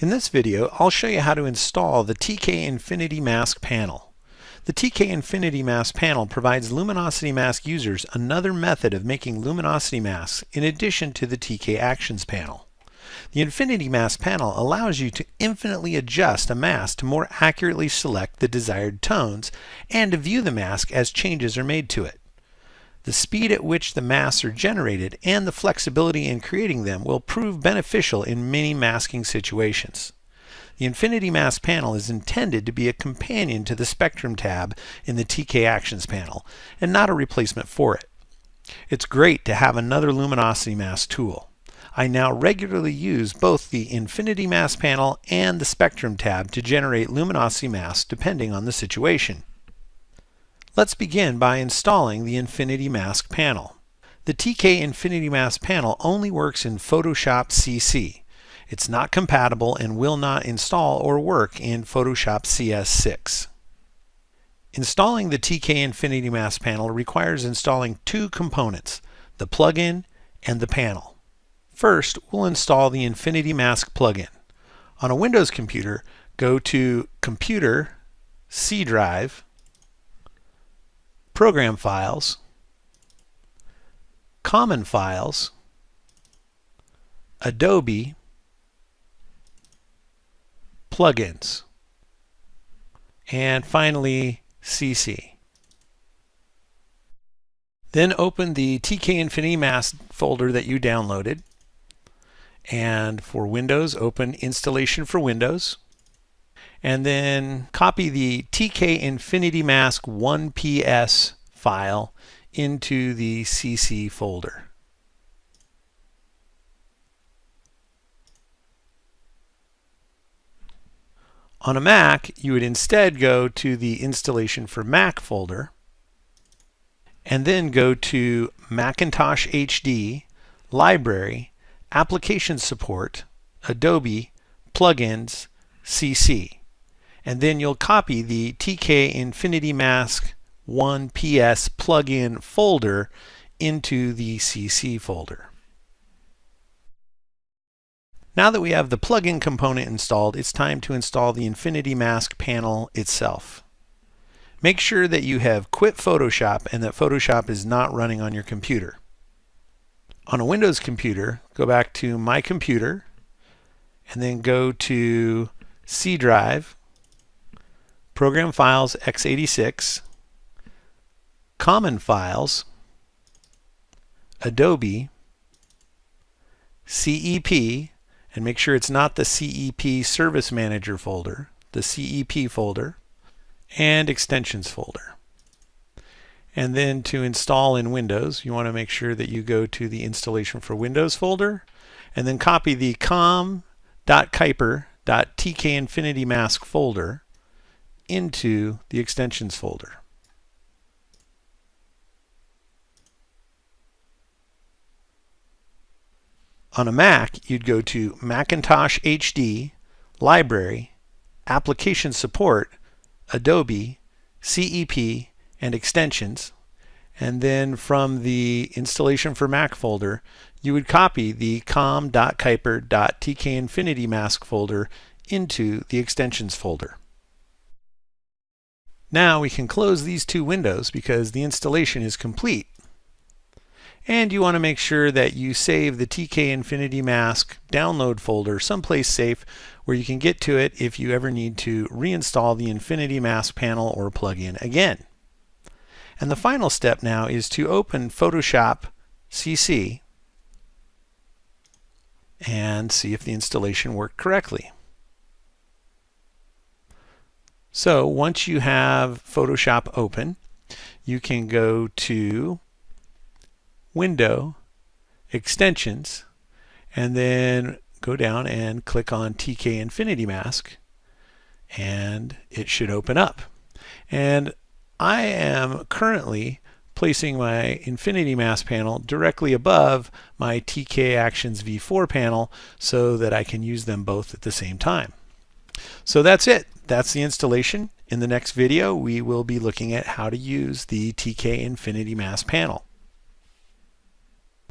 In this video, I'll show you how to install the TK Infinity Mask panel. The TK Infinity Mask panel provides Luminosity Mask users another method of making luminosity masks in addition to the TK Actions panel. The Infinity Mask panel allows you to infinitely adjust a mask to more accurately select the desired tones and to view the mask as changes are made to it. The speed at which the masks are generated and the flexibility in creating them will prove beneficial in many masking situations. The Infinity Mask panel is intended to be a companion to the Spectrum tab in the TK Actions panel and not a replacement for it. It's great to have another luminosity mask tool. I now regularly use both the Infinity Mask panel and the Spectrum tab to generate luminosity masks depending on the situation. Let's begin by installing the Infinity Mask panel. The TK Infinity Mask panel only works in Photoshop CC. It's not compatible and will not install or work in Photoshop CS6. Installing the TK Infinity Mask panel requires installing two components, the plugin and the panel. First, we'll install the Infinity Mask plugin. On a Windows computer, go to Computer, C Drive, Program Files, Common Files, Adobe, Plugins, and finally CC. Then open the TK Infinity Mask folder that you downloaded, and for Windows, open Installation for Windows. And then copy the TK Infinity Mask 1PS file into the CC folder. On a Mac, you would instead go to the Installation for Mac folder and then go to Macintosh HD, Library, Application Support, Adobe, Plugins, CC. And then you'll copy the TK Infinity Mask 1PS plugin folder into the CC folder. Now that we have the plugin component installed, it's time to install the Infinity Mask panel itself. Make sure that you have quit Photoshop and that Photoshop is not running on your computer. On a Windows computer, go back to My Computer and then go to C Drive, Program Files x86, Common Files, Adobe, CEP, and make sure it's not the CEP Service Manager folder, the CEP folder, and Extensions folder. And then to install in Windows, you want to make sure that you go to the Installation for Windows folder, and then copy the com.kuiper.tkinfinitymask folder into the Extensions folder. On a Mac, you'd go to Macintosh HD, Library, Application Support, Adobe, CEP, and Extensions. And then from the Installation for Mac folder, you would copy the com.kuiper.tkinfinitymask folder into the Extensions folder. Now we can close these two windows because the installation is complete. And you want to make sure that you save the TK Infinity Mask download folder someplace safe where you can get to it if you ever need to reinstall the Infinity Mask panel or plugin again. And the final step now is to open Photoshop CC and see if the installation worked correctly. So once you have Photoshop open, you can go to Window, Extensions, and then go down and click on TK Infinity Mask, and it should open up. And I am currently placing my Infinity Mask panel directly above my TK Actions V4 panel so that I can use them both at the same time. So that's it. That's the installation. In the next video, we will be looking at how to use the TK Infinity Mask panel.